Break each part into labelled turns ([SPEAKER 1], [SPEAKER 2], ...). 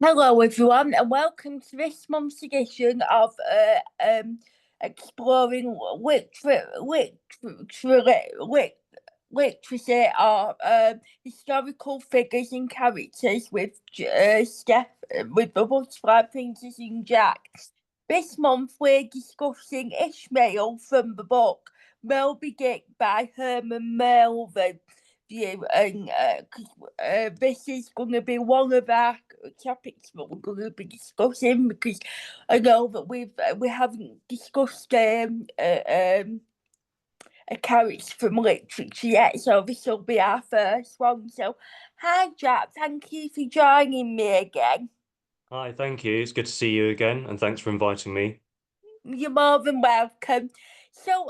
[SPEAKER 1] Hello, everyone, and welcome to this month's edition of exploring literacy or historical figures and characters with with the Butterfly Princess and Jack. This month, we're discussing Ishmael from the book Moby Dick by Herman Melville. This is going to be one of our topics that we're going to be discussing because I know that we haven't discussed a character from literature yet, so this will be our first one. So, hi Jack, thank you for joining me again.
[SPEAKER 2] Hi, thank you. It's good to see you again, and thanks for inviting me.
[SPEAKER 1] You're more than welcome. So,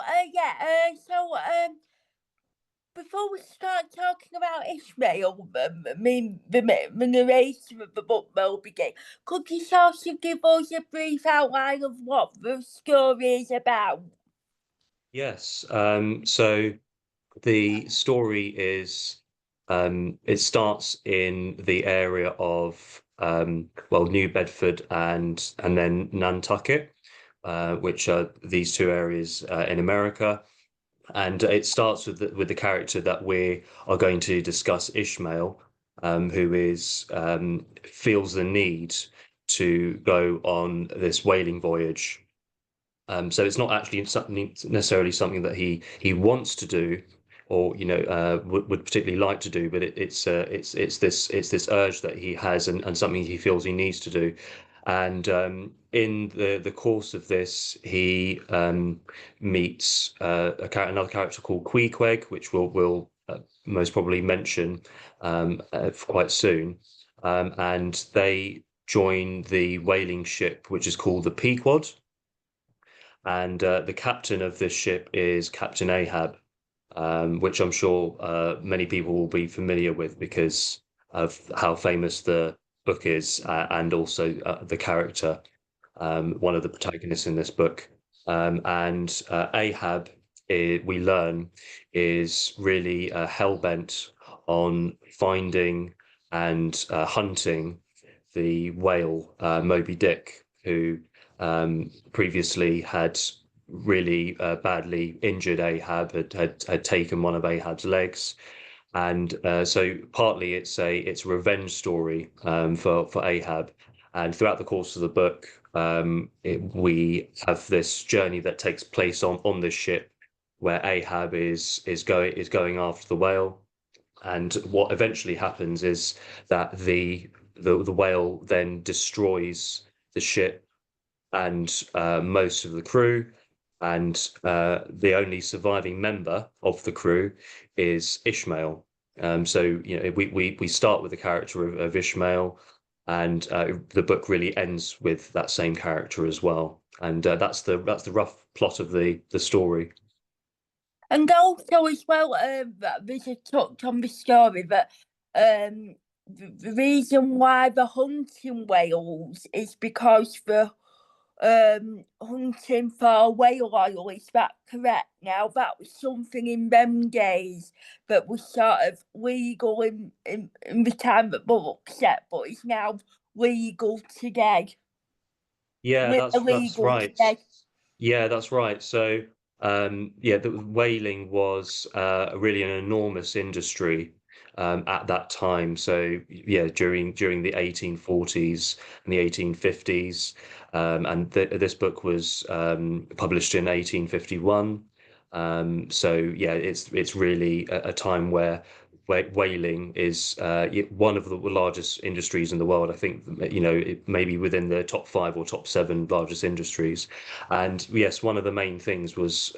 [SPEAKER 1] before we start talking about Ishmael, the narrator of the book Moby Dick, could you sort of give us a brief outline of what the story is about?
[SPEAKER 2] Yes, so the story is it starts in the area of New Bedford and then Nantucket, which are these two areas in America. And it starts with the character that we are going to discuss, Ishmael, who is feels the need to go on this whaling voyage. So it's not actually something necessarily something that he wants to do, or would particularly like to do, but it's this urge that he has, and something he feels he needs to do. And in the course of this, he meets another character called Queequeg, which we'll most probably mention quite soon. And they join the whaling ship, which is called the Pequod, and the captain of this ship is Captain Ahab, which I'm sure many people will be familiar with because of how famous the book is, and also the character, one of the protagonists in this book. And Ahab, we learn, is really hell bent on finding and hunting the whale Moby Dick, who previously had really badly injured Ahab, had taken one of Ahab's legs, and so partly it's a revenge story for Ahab, and throughout the course of the book, we have this journey that takes place on this ship where Ahab is going after the whale, and what eventually happens is that the whale then destroys the ship and most of the crew, and the only surviving member of the crew is Ishmael. So we start with the character of Ishmael, and the book really ends with that same character as well. And that's the rough plot of the story.
[SPEAKER 1] And also as well, there's a touch on the story that the reason why they're hunting whales is because they're hunting for whale oil. Is that correct? Now that was something in them days that was sort of legal in the time that the book set, but it's now legal today.
[SPEAKER 2] Yeah, that's
[SPEAKER 1] Illegal
[SPEAKER 2] right.
[SPEAKER 1] today.
[SPEAKER 2] Yeah, that's right. So, yeah, the whaling was really an enormous industry at that time. So, yeah, during the 1840s and the 1850s, and this book was published in 1851. So, yeah, it's really a time where whaling is one of the largest industries in the world. I think, maybe within the top five or top seven largest industries. And yes, one of the main things was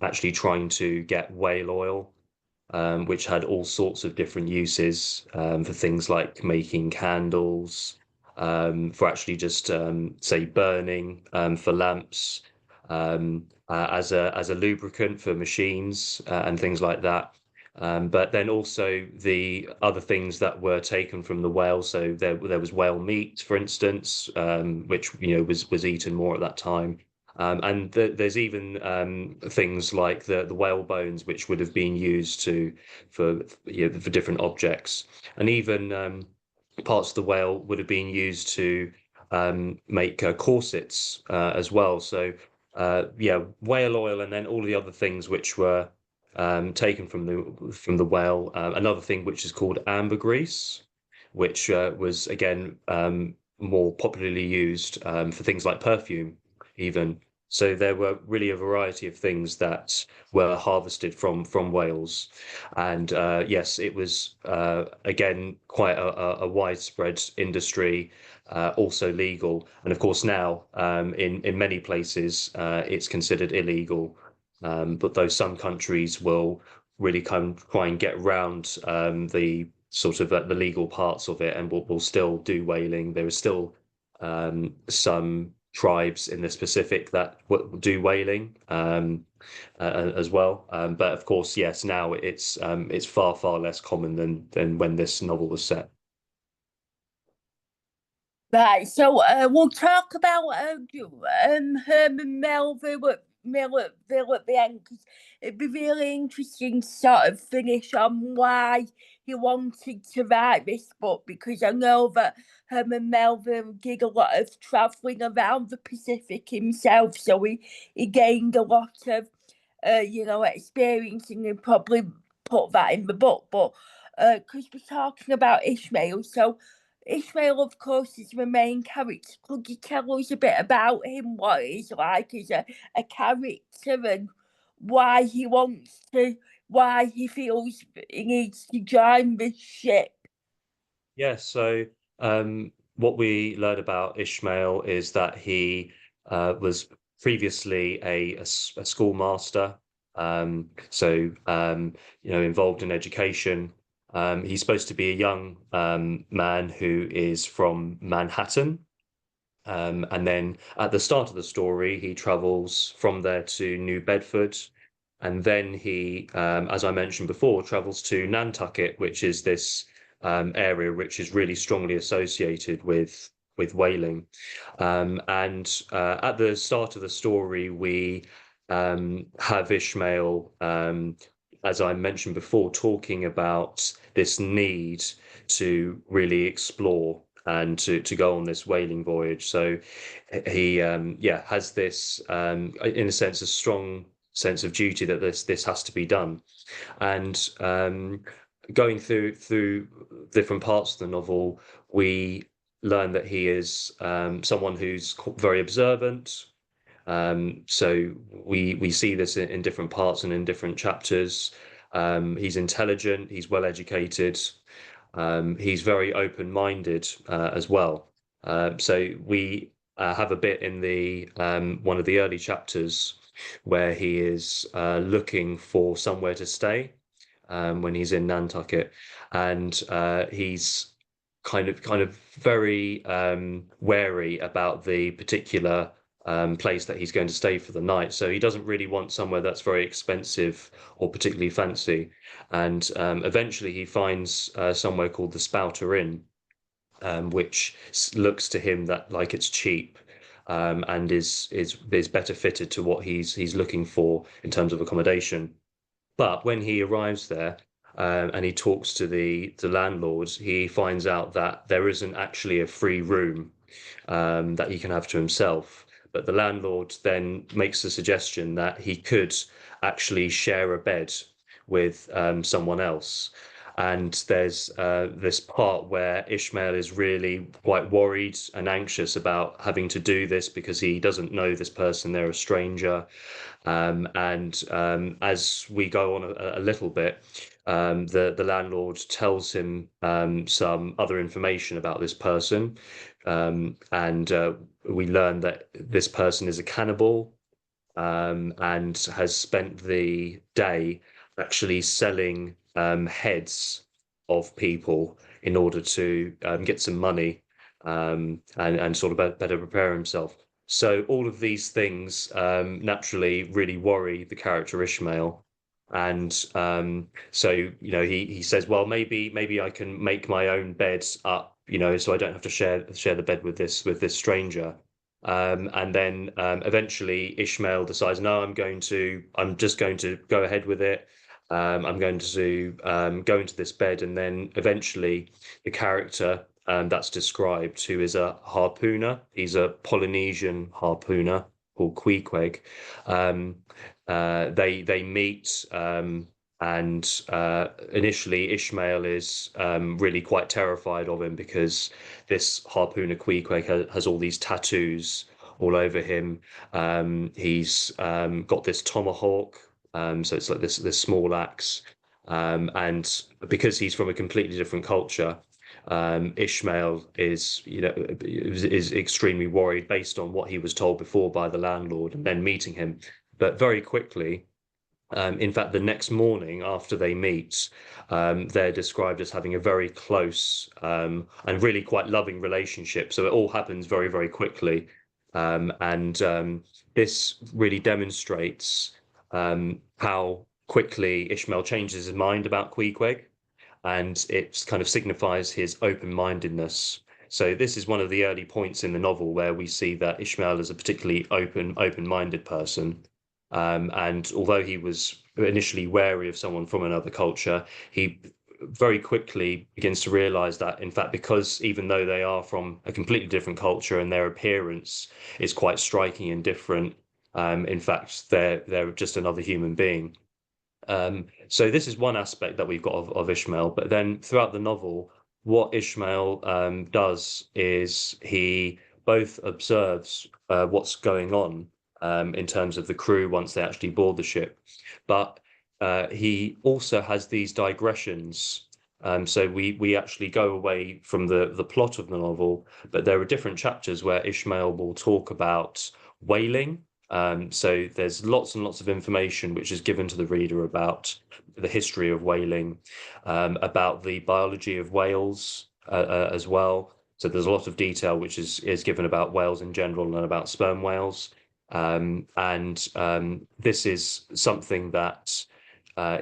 [SPEAKER 2] actually trying to get whale oil, which had all sorts of different uses for things like making candles, for actually just say burning for lamps, as a lubricant for machines and things like that. But then also the other things that were taken from the whale. So there was whale meat, for instance, which was eaten more at that time. And there's even things like the whale bones, which would have been used for different objects, and even parts of the whale would have been used to make corsets as well. So yeah, whale oil, and then all the other things which were taken from the whale. Another thing which is called ambergris, which was again more popularly used for things like perfume, even. So there were really a variety of things that were harvested from whales, and yes, it was again quite a widespread industry, also legal, and of course now in many places it's considered illegal. But though some countries will really come try and get around the sort of the legal parts of it, and will still do whaling. There is still some tribes in the Pacific that do whaling as well. But of course, yes, now it's far less common than when this novel was set.
[SPEAKER 1] Right, so we'll talk about Herman Melville at the end, because it'd be really interesting to sort of finish on why he wanted to write this book, because I know that Herman Melville did a lot of travelling around the Pacific himself, so he gained a lot of experience, and he probably put that in the book. But because we're talking about Ishmael, so Ishmael, of course, is the main character. Could you tell us a bit about him, what he's like as a character, and why he wants to, why he feels he needs to join this ship?
[SPEAKER 2] Yeah, so what we learned about Ishmael is that he was previously a schoolmaster, so involved in education. He's supposed to be a young man who is from Manhattan. And then at the start of the story, he travels from there to New Bedford. And then he, as I mentioned before, travels to Nantucket, which is this area which is really strongly associated with whaling. And at the start of the story, we have Ishmael, as I mentioned before, talking about this need to really explore and to go on this whaling voyage. So he has this in a sense a strong sense of duty that this has to be done. And going through different parts of the novel, we learn that he is someone who's very observant. So we see this in different parts and in different chapters. He's intelligent, he's well educated, he's very open-minded as well. So we have a bit in the one of the early chapters where he is looking for somewhere to stay when he's in Nantucket, and he's kind of very wary about the particular place that he's going to stay for the night. So he doesn't really want somewhere that's very expensive or particularly fancy. And eventually he finds somewhere called the Spouter Inn, which looks to him that like it's cheap. And is better fitted to what he's looking for in terms of accommodation. But when he arrives there and he talks to the landlords, he finds out that there isn't actually a free room that he can have to himself. But the landlord then makes the suggestion that he could actually share a bed with someone else. And there's this part where Ishmael is really quite worried and anxious about having to do this because he doesn't know this person, they're a stranger. And as we go on a little bit, the landlord tells him some other information about this person, and we learn that this person is a cannibal, and has spent the day actually selling heads of people in order to get some money, and sort of better prepare himself. So all of these things naturally really worry the character Ishmael. And so he says, well, maybe I can make my own bed up, so I don't have to share the bed with this stranger. And then eventually Ishmael decides, no, I'm just going to go ahead with it. I'm going to go into this bed, and then eventually the character that's described, who is a harpooner. He's a Polynesian harpooner called Queequeg. Um, they meet, and initially Ishmael is really quite terrified of him because this harpooner Queequeg has all these tattoos all over him. He's got this tomahawk, so it's like this small axe, and because he's from a completely different culture, Ishmael is, is extremely worried based on what he was told before by the landlord and then meeting him. But very quickly, in fact, the next morning after they meet, they're described as having a very close and really quite loving relationship. So it all happens very, very quickly. And this really demonstrates how quickly Ishmael changes his mind about Queequeg, and it kind of signifies his open-mindedness. So this is one of the early points in the novel where we see that Ishmael is a particularly open-minded person. And although he was initially wary of someone from another culture, he very quickly begins to realize that, in fact, because even though they are from a completely different culture and their appearance is quite striking and different, in fact, they're just another human being. So this is one aspect that we've got of Ishmael, but then throughout the novel, what Ishmael does is he both observes what's going on in terms of the crew once they actually board the ship, but he also has these digressions. So we actually go away from the plot of the novel, but there are different chapters where Ishmael will talk about whaling. So there's lots and lots of information which is given to the reader about the history of whaling, about the biology of whales as well. So there's a lot of detail which is given about whales in general and about sperm whales. And this is something that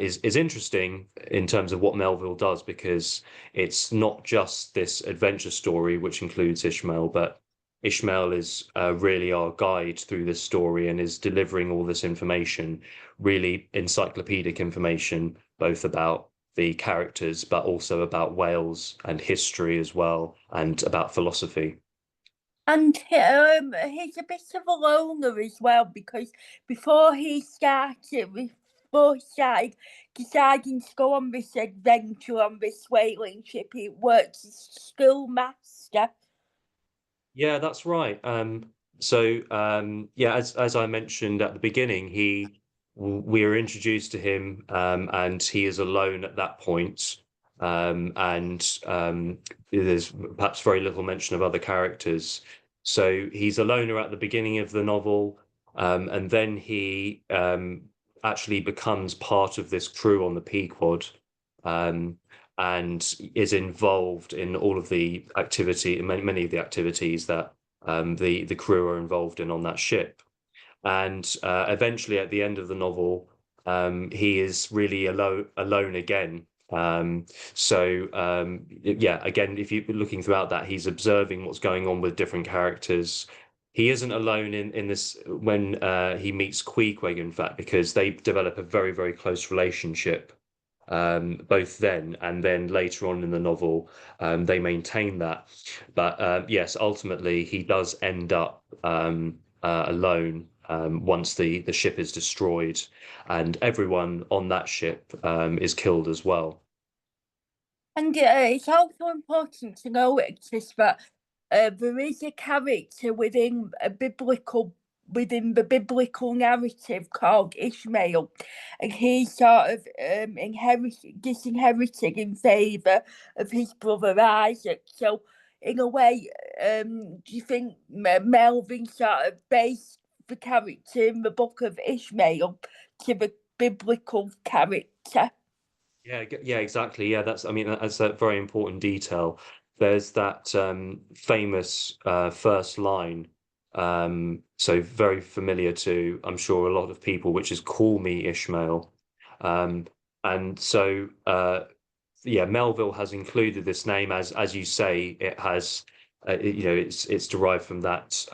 [SPEAKER 2] is interesting in terms of what Melville does, because it's not just this adventure story which includes Ishmael, but Ishmael is really our guide through this story and is delivering all this information, really encyclopedic information, both about the characters, but also about Wales and history as well, and about philosophy.
[SPEAKER 1] And he's a bit of a loner as well because before he started deciding to go on this adventure on this whaling ship, he worked as schoolmaster.
[SPEAKER 2] Yeah, that's right. Yeah, as I mentioned at the beginning, we are introduced to him, and he is alone at that point. And there's perhaps very little mention of other characters. So he's a loner at the beginning of the novel, and then he actually becomes part of this crew on the Pequod. Um, and is involved in all of the activity, many of the activities that the crew are involved in on that ship. And eventually, at the end of the novel, he is really alone again. Yeah, again, if you're looking throughout that, he's observing what's going on with different characters. He isn't alone in this when he meets Queequeg, in fact, because they develop a very, very close relationship, both then and then later on in the novel. They maintain that. But yes, ultimately, he does end up alone once the ship is destroyed, and everyone on that ship is killed as well.
[SPEAKER 1] And it's also important to notice that there is a character within the biblical narrative called Ishmael, and he's sort of disinherited in favour of his brother Isaac. So, in a way, do you think Melvin sort of based the character in the book of Ishmael to the biblical character?
[SPEAKER 2] Yeah, exactly. Yeah, I mean, that's a very important detail. There's that famous first line, so very familiar to, I'm sure, a lot of people, which is "Call me Ishmael." Um, and so, yeah, Melville has included this name as you say, it has, it's derived from that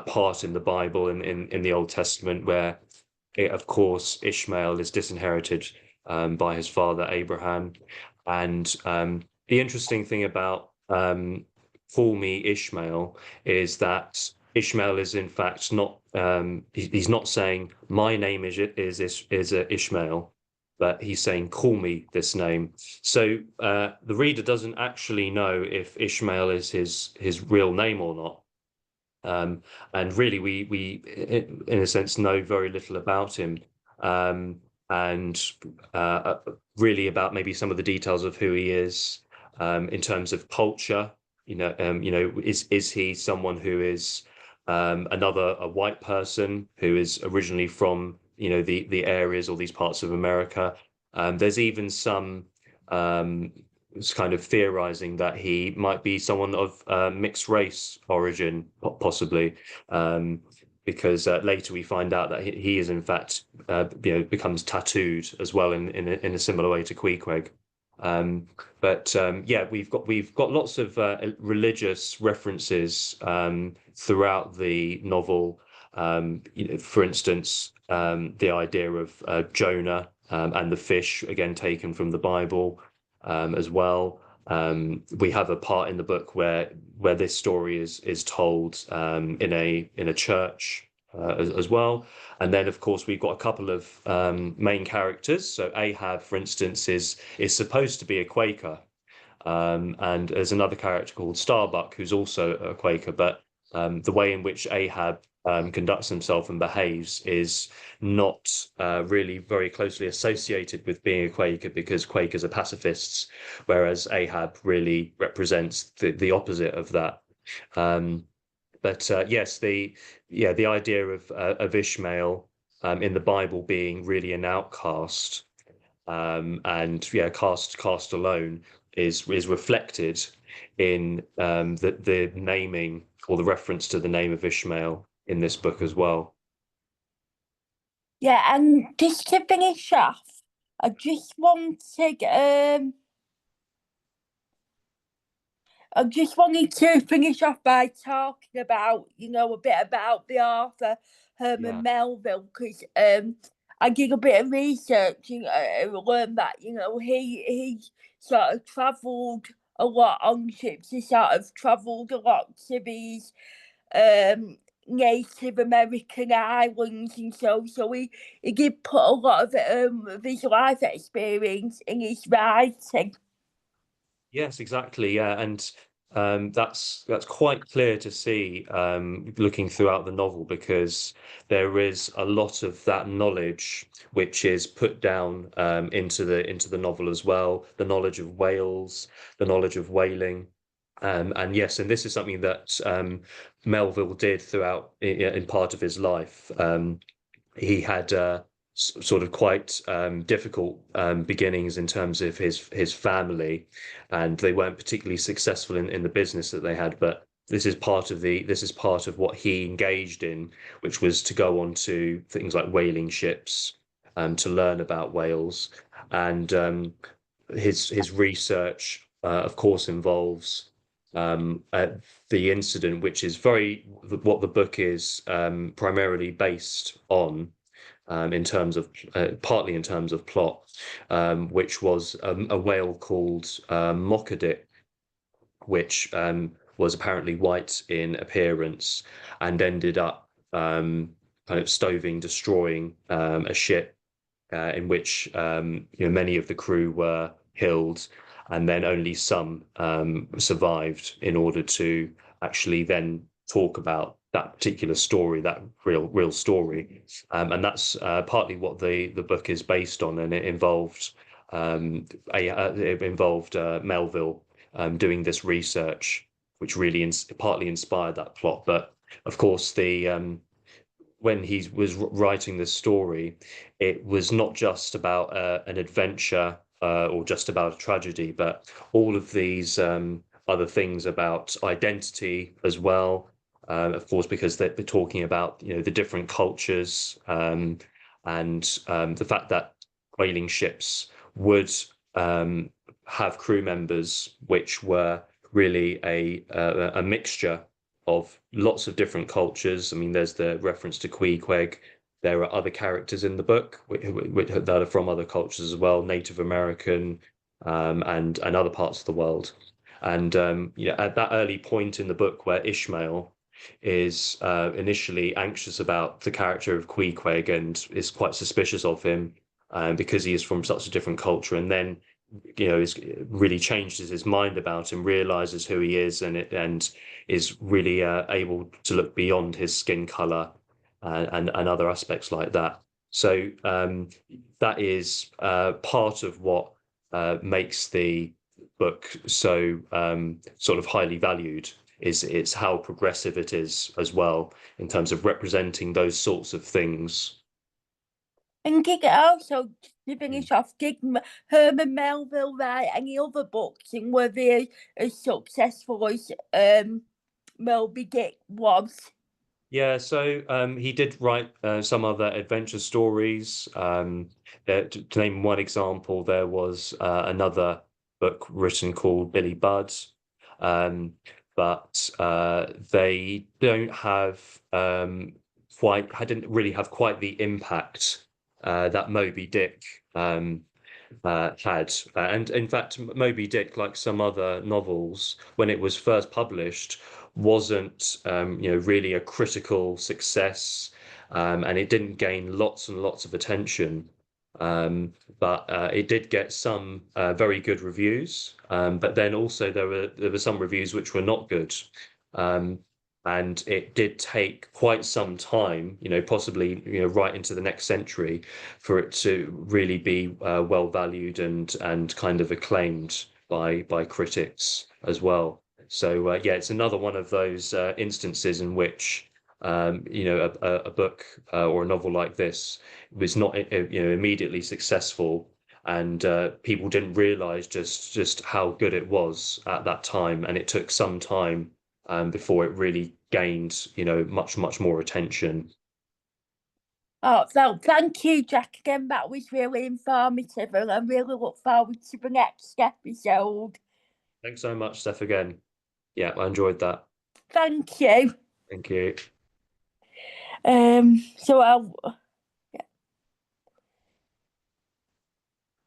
[SPEAKER 2] part in the Bible in the Old Testament where, of course, Ishmael is disinherited by his father Abraham. And the interesting thing about "Call me Ishmael" is that Ishmael is in fact not he's not saying my name is Ishmael, but he's saying call me this name. So the reader doesn't actually know if Ishmael is his real name or not. Um, and really, we in a sense know very little about him, um, and really about maybe some of the details of who he is in terms of culture. Is he someone who is another a white person who is originally from the areas or these parts of America? There's even some was kind of theorizing that he might be someone of mixed race origin, possibly, um, because later we find out that he is in fact, becomes tattooed as well in a similar way to Queequeg. Um, but yeah, we've got lots of religious references throughout the novel. For instance, the idea of Jonah and the fish, again taken from the Bible as well. We have a part in the book where this story is told in a church as well. And then, of course, we've got a couple of main characters. So Ahab, for instance, is supposed to be a Quaker, and there's another character called Starbuck who's also a Quaker, but the way in which Ahab conducts himself and behaves is not really very closely associated with being a Quaker because Quakers are pacifists, whereas Ahab really represents the opposite of that. Um, but yes, the idea of Ishmael in the Bible being really an outcast and yeah, cast alone is reflected in the naming or the reference to the name of Ishmael in this book as well.
[SPEAKER 1] Yeah, and just to finish off, I just wanted I just wanted to finish off by talking about, a bit about the author
[SPEAKER 2] Yeah.
[SPEAKER 1] Herman Melville, because I did a bit of research and learned that, he sort of travelled a lot on ships. He sort of travelled a lot to these Native American islands and so he did put a lot of his life experience in his writing.
[SPEAKER 2] Yes, exactly. Yeah, and that's quite clear to see looking throughout the novel because there is a lot of that knowledge which is put down into the novel as well. The knowledge of whales, the knowledge of whaling, and yes, and this is something that Melville did throughout in part of his life. He had sort of quite difficult beginnings in terms of his family, and they weren't particularly successful in the business that they had. But this is part of what he engaged in, which was to go on to things like whaling ships to learn about whales, and his research, of course, involves the incident, which is very what the book is primarily based on, in terms of partly in terms of plot, which was a whale called Moby Dick, which was apparently white in appearance and ended up kind of destroying a ship in which many of the crew were killed, and then only some survived in order to actually then talk about that particular story, that real story, and that's partly what the book is based on, and it involved Melville doing this research, which really partly inspired that plot. But of course, the when he was writing this story, it was not just about an adventure or just about a tragedy, but all of these other things about identity as well. Of course, because they're talking about the different cultures and the fact that whaling ships would have crew members which were really a mixture of lots of different cultures. I mean, there's the reference to Queequeg. There are other characters in the book that are from other cultures as well, Native American, and other parts of the world. And at that early point in the book where Ishmael is initially anxious about the character of Queequeg and is quite suspicious of him because he is from such a different culture, and then is really changes his mind about him, realizes who he is, and is really able to look beyond his skin color and other aspects like that. So that is part of what makes the book so sort of highly valued. Is it's how progressive it is as well in terms of representing those sorts of things.
[SPEAKER 1] And did also, to finish off, did Herman Melville write any other books, and were they as successful as Moby Dick was?
[SPEAKER 2] Yeah, so he did write some other adventure stories. To name one example, there was another book written called Billy Budd, um, but they don't have didn't really have quite the impact that Moby Dick had. And in fact, Moby Dick, like some other novels, when it was first published, wasn't really a critical success, and it didn't gain lots and lots of attention. But it did get some very good reviews. But then also there were some reviews which were not good. Um, and it did take quite some time, possibly, right into the next century, for it to really be well valued and kind of acclaimed by critics as well. So yeah, it's another one of those instances in which a book or a novel like this was not immediately successful, and people didn't realize just how good it was at that time, and it took some time before it really gained much more attention.
[SPEAKER 1] Oh, so thank you, Jack, again. That was really informative, and I really look forward to the next episode.
[SPEAKER 2] Thanks so much, Steph, again. Yeah, I enjoyed that.
[SPEAKER 1] Thank you.
[SPEAKER 2] Thank you.
[SPEAKER 1] So I'll